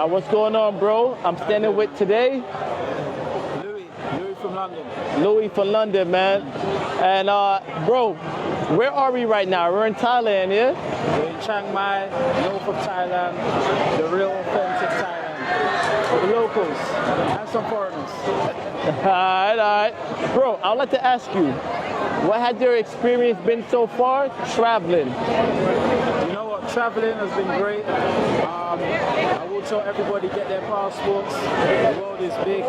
What's going on, bro? I'm standing with today Louis from London. Louis from London, man. And bro, where are we right now? We're in Thailand, yeah? We're in Chiang Mai, north of Thailand, the real authentic Thailand. For the locals and some foreigners. all right. Bro, I'd like to ask you, what has your experience been so far traveling? You know what? Traveling has been great. I will tell everybody get their passports. The world is big,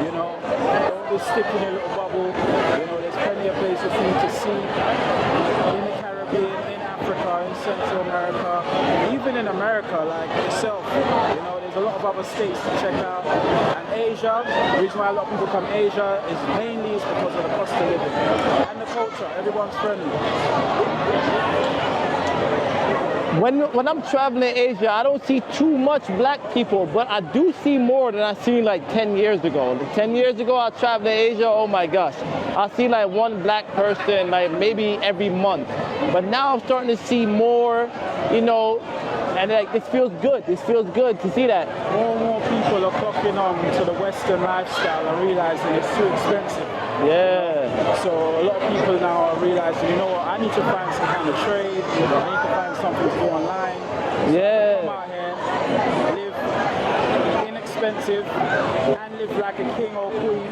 you know. Don't just stick in a little bubble. You know, there's plenty of places for you to see in the Caribbean, in Africa, in Central America, even in America, like itself. You know, there's a lot of other states to check out. And Asia, the reason why a lot of people come to Asia is mainly because of the cost of living and the culture. Everyone's friendly. When I'm traveling Asia, I don't see too much black people, but I do see more than I seen like 10 years ago. 10 years ago, I traveled to Asia, oh my gosh. I see like one black person, like maybe every month. But now I'm starting to see more, you know, and like this feels good. This feels good to see that. More and more people are clocking on to the Western lifestyle and realizing it's too expensive. Yeah. So a lot of people now are realizing, you know what, I need to find some kind of trade, I need to find something to do online. So Yeah. come out here, live inexpensive, and live like a king or queen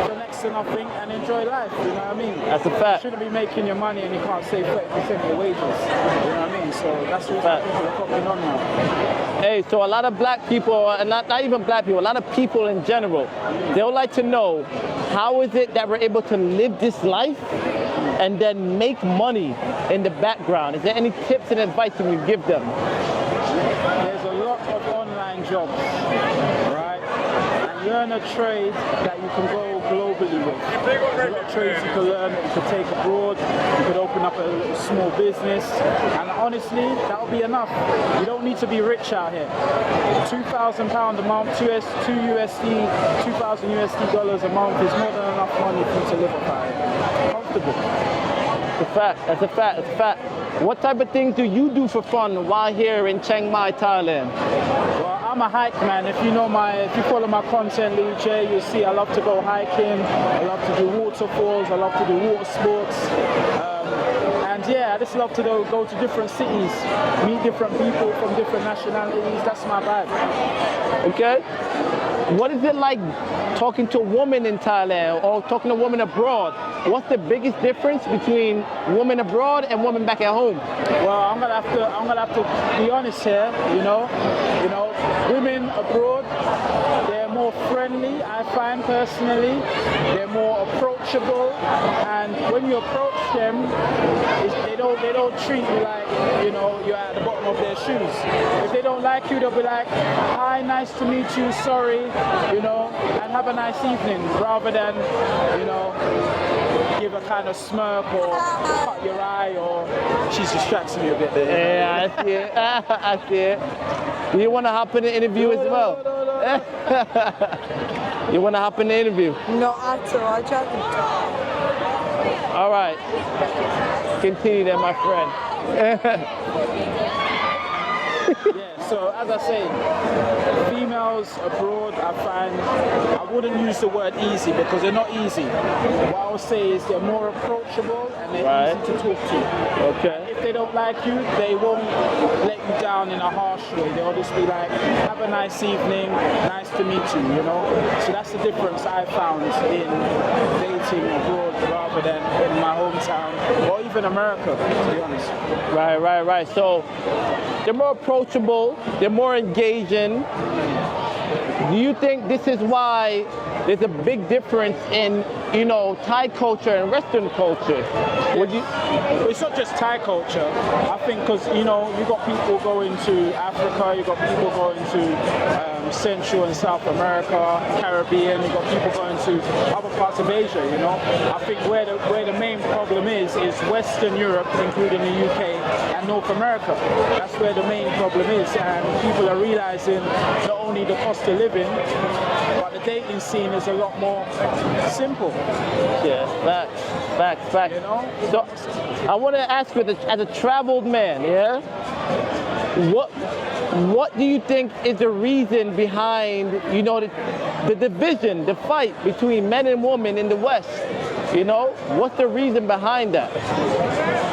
for next to nothing and enjoy life, you know what I mean? That's a fact. You shouldn't be making your money and you can't save 30% of your wages, you know what I mean? So that's the reason people are clocking on now. Hey, so a lot of black people, and not even black people, a lot of people in general, they'll like to know, how is it that we're able to live this life and then make money in the background? Is there any tips and advice you would give them? There's a lot of online jobs, right? And learn a trade that you can go globally with. There's a lot of trades you can learn that you could take abroad. You could open up a little small business. And honestly, that'll be enough. You don't need to be rich out here. £2,000 a month, 2 USD, 2,000 USD dollars a month is more than enough money for you to live off out here. Comfortable. That's a fact, that's a fact, that's a fact. What type of things do you do for fun while here in Chiang Mai, Thailand? Well, I'm a hike man. If you follow my content, Louis J, you'll see I love to go hiking. I love to do waterfalls. I love to do water sports. And yeah, I just love to go to different cities, meet different people from different nationalities. That's my vibe. Okay. What is it like talking to a woman in Thailand or talking to a woman abroad? What's the biggest difference between women abroad and women back at home? Well, I'm gonna have to be honest here. You know, women abroad, they're more friendly. I find personally, they're more approachable, and when you approach them, they don't treat you like, you know, you're at the bottom of their shoes. If they don't like you, they'll be like, hi, nice to meet you, sorry, you know, and have a nice evening, rather than, you know, give a kind of smirk or cut your eye, or she's distracting me a bit there. Yeah, I see it. I see it. Do you want to hop in the interview as well? No. You want to hop in the interview? Not at all. I tried to. All right. Continue then, my friend. Yeah, so as I say, females abroad, I find, I wouldn't use the word easy because they're not easy. What I would say is they're more approachable and they're easy to talk to. Okay. If they don't like you, they won't let you down in a harsh way. They'll just be like, have a nice evening, nice to meet you, you know? So that's the difference I found in dating abroad rather than in my hometown or even America, to be honest. Right. So they're more approachable, they're more engaging. Do you think this is why there's a big difference in, you know, Thai culture and Western culture? It's not just Thai culture. I think because, you know, you got people going to Africa, you got people going to Central and South America, Caribbean, you got people going to other parts of Asia, you know. I think where the main problem is Western Europe, including the UK and North America. That's where the main problem is, and people are realizing not only the cost of living, but the dating scene is a lot more simple. Yeah, facts. You know? So I want to ask you, as a traveled man, yeah? What do you think is the reason behind, you know, the division, the fight between men and women in the West? You know, what's the reason behind that?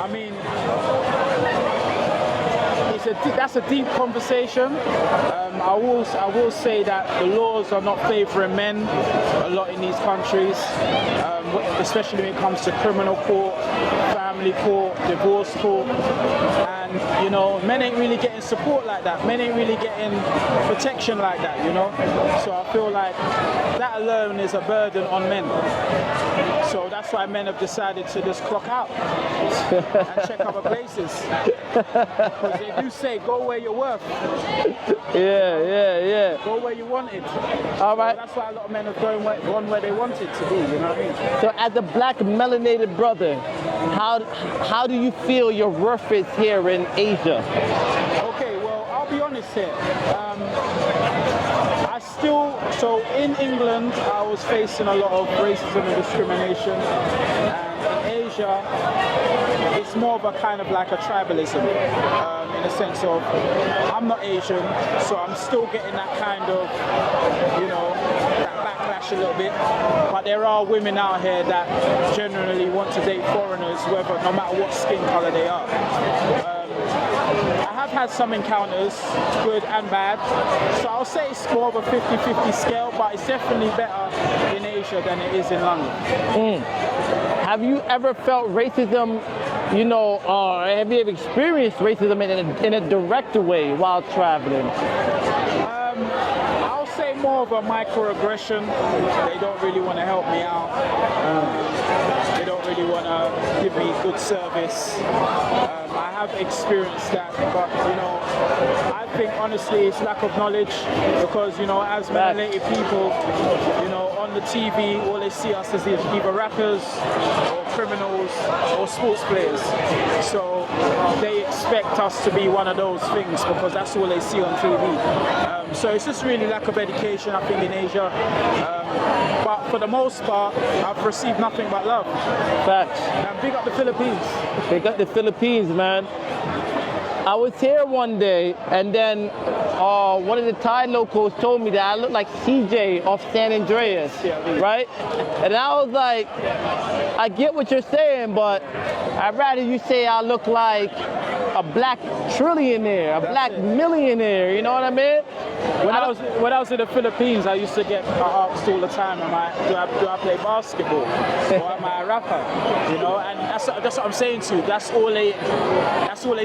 I mean, that's a deep conversation. I will say that the laws are not favouring men a lot in these countries, especially when it comes to criminal court, family court, divorce court, and you know, men ain't really getting support like that. Men ain't really getting protection like that, you know. So I feel like that alone is a burden on men. So that's why men have decided to just clock out and check other places. Because they do say, go where you're worth. Yeah. Go where you wanted. All right. So that's why a lot of men have gone where they wanted to be, you know what I mean? So as a black melanated brother, how do you feel your worth is here in Asia? Okay, well, I'll be honest here. So in England, I was facing a lot of racism and discrimination. And in Asia, it's more of a kind of like a tribalism, in the sense of I'm not Asian, so I'm still getting that kind of, you know, that backlash a little bit. But there are women out here that generally want to date foreigners, no matter what skin color they are. I have had some encounters, good and bad, so I'll say it's more of a 50-50 scale, but it's definitely better in Asia than it is in London. Have you ever felt racism, you know, or have you ever experienced racism in a direct way while traveling? I'll say more of a microaggression. They don't really want to help me out. They don't really want to give me good service. I have experienced that, but you know, I think honestly it's lack of knowledge, because you know, as melanated people, you know, on the TV all they see us as either rappers or criminals or sports players, so they expect us to be one of those things because that's all they see on TV. So it's just really lack of education, I think, in Asia. But for the most part, I've received nothing but love. Facts. And big up the Philippines. Big up the Philippines, man. I was here one day, and then one of the Thai locals told me that I look like CJ off San Andreas, right? And I was like, I get what you're saying, but I'd rather you say I look like a black trillionaire, a black millionaire, you know what I mean? When I was in the Philippines, I used to get asked all the time, do I play basketball? Or am I a rapper? You know, and that's what I'm saying to you. That's all they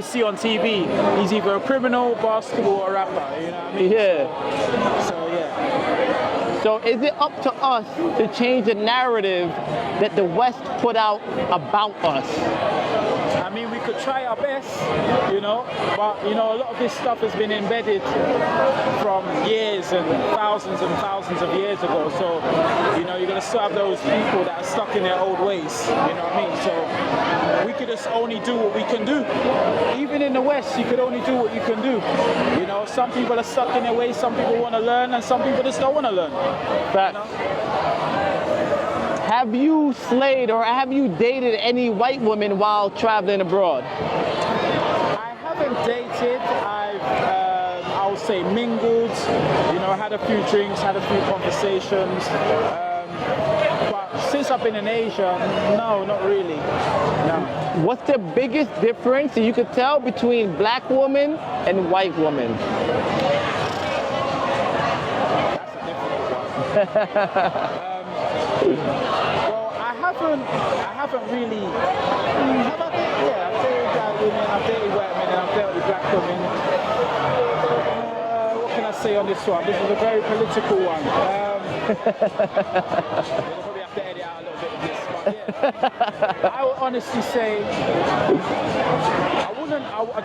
see on TV. He's either a criminal, basketball, or a rapper, you know what I mean? Yeah. So yeah. So is it up to us to change the narrative that the West put out about us? I mean, we could try our best, you know, but you know, a lot of this stuff has been embedded from years and thousands of years ago. So, you know, you're gonna still have those people that are stuck in their old ways, you know what I mean? So we could just only do what we can do. Even in the West, you could only do what you can do. You know, some people are stuck in their ways, some people want to learn, and some people just don't want to learn. But you know? Have you slayed or have you dated any white women while traveling abroad? I haven't dated. I would say mingled. You know, had a few drinks, had a few conversations. But since I've been in Asia, no, not really. No. What's the biggest difference you could tell between black women and white women? That's a difficult one. Well, I haven't really. Have I dated? Yeah, I've dated black women, I've dated white men, and I've dated black women. What can I say on this one? This is a very political one. We'll probably have to edit out a little bit of this, but yeah. I would honestly say I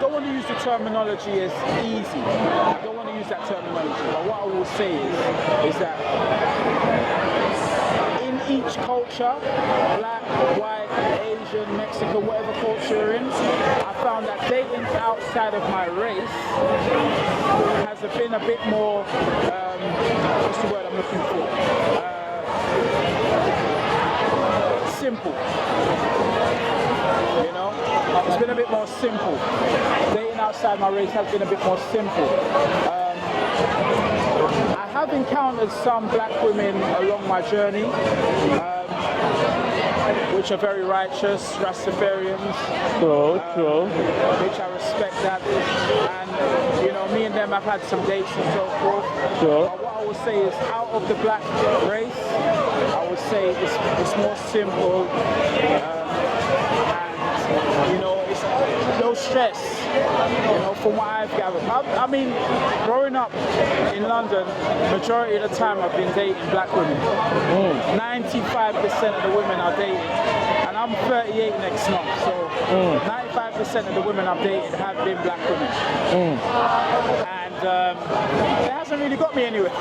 don't want to use the terminology as easy. I don't want to use that terminology. But what I will say is that each culture, black, white, Asian, Mexican, whatever culture you're in, I found that dating outside of my race has been a bit more, what's the word I'm looking for? Simple. You know, it's been a bit more simple. Dating outside my race has been a bit more simple. I have encountered some black women along my journey, which are very righteous, Rastafarians. True. Which I respect that. And, you know, me and them have had some dates and so forth. Sure. But what I would say is, out of the black race, I would say it's more simple. And, you know, it's no stress. You know, from what I've gathered. I mean, growing up in London, majority of the time I've been dating black women. 95% of the women I dated, and I'm 38 next month, so 95% of the women I've dated have been black women. And it hasn't really got me anywhere.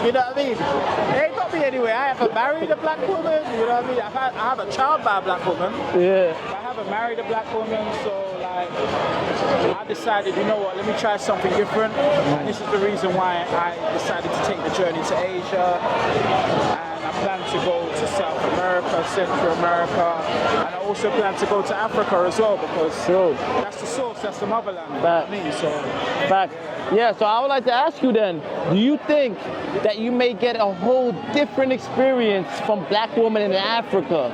You know what I mean? It ain't got me anywhere. I haven't married a black woman, you know what I mean? I have a child by a black woman. Yeah. I haven't married a black woman, so like, I decided, you know what, let me try something different. And this is the reason why I decided to take the journey to Asia. And I plan to go to South America, Central America, and I also plan to go to Africa as well, because that's the source, that's the motherland. You know what I mean? So, Fact. Yeah, so I would like to ask you then, do you think that you may get a whole different experience from black women in Africa?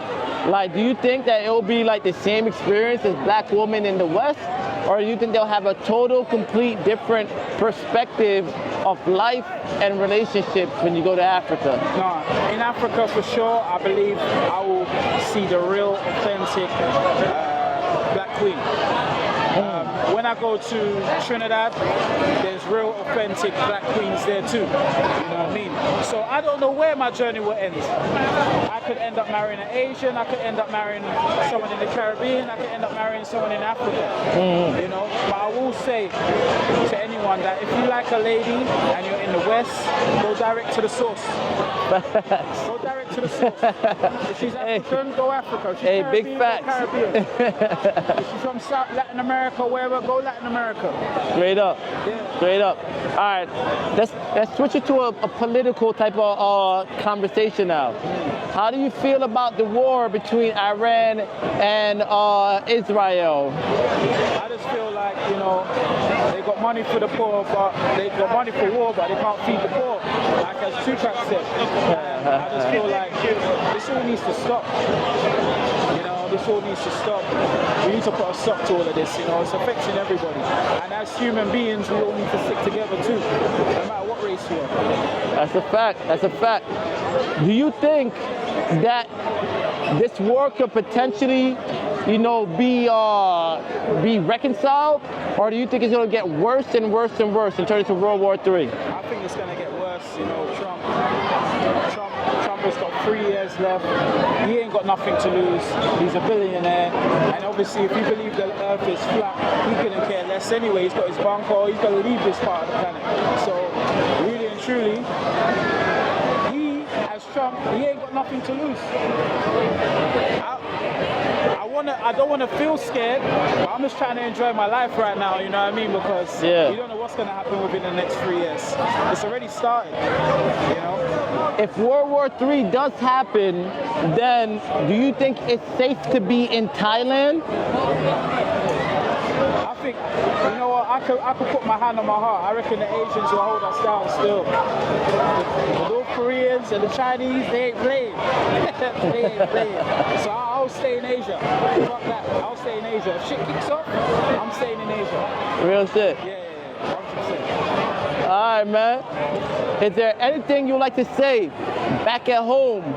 Like, do you think that it will be like the same experience as black women in the West? Or do you think they'll have a total, complete, different perspective of life and relationships when you go to Africa? No, in Africa for sure, I believe I will see the real, authentic black queen. When I go to Trinidad, there's real authentic black queens there too. You know what I mean? So I don't know where my journey will end. I could end up marrying an Asian, I could end up marrying someone in the Caribbean, I could end up marrying someone in Africa. You know, but I will say to anyone that if you like a lady and you're in the West, go direct to the source. Go direct to the source. If she's African, go Africa. If she's Caribbean, big facts. go Caribbean. If she's from Latin America, wherever, go Latin America. Straight up. Yeah. Straight up. All right, let's switch it to a political type of conversation now. How do you feel about the war between Iran and Israel? I just feel like, you know, they got money for the poor, but they got money for war, but they can't feed the poor. Like as Tupac said. I just feel like this all needs to stop. You know, this all needs to stop. We need to put a stop to all of this, you know, it's affecting everybody. And as human beings, we all need to stick together too, no matter what race you are. That's a fact, that's a fact. Do you think that this war could potentially, you know, be reconciled? Or do you think it's gonna get worse and worse and worse and turn into World War III? I think it's gonna get worse, you know, Trump has got 3 years left. He ain't got nothing to lose. He's a billionaire. And obviously, if you believe the earth is flat, he couldn't care less anyway. He's got his bunker. He's got to leave this part of the planet. So, really and truly, he, as Trump, he ain't got nothing to lose. I don't want to feel scared, but I'm just trying to enjoy my life right now, you know what I mean? Because you don't know what's going to happen within the next 3 years. It's already started, you know? If World War III does happen, then do you think it's safe to be in Thailand? I think, you know what, I could put my hand on my heart. I reckon the Asians will hold us down still. The North Koreans and the Chinese, they ain't playing. They ain't playing. So I'll stay in Asia. Fuck that. I'll stay in Asia. If shit kicks off, I'm staying in Asia. Real shit. Yeah, 100%. All right, man. Is there anything you'd like to say back at home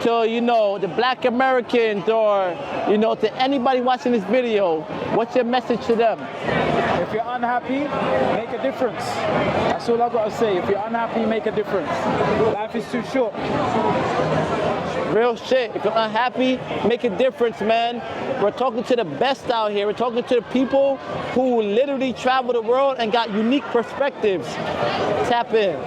to, you know, the black Americans or, you know, to anybody watching this video? What's your message to them? If you're unhappy, make a difference. That's all I've got to say. If you're unhappy, make a difference. Life is too short. Real shit. If you're unhappy, make a difference, man. We're talking to the best out here. We're talking to the people who literally travel the world and got unique perspectives. Tap in.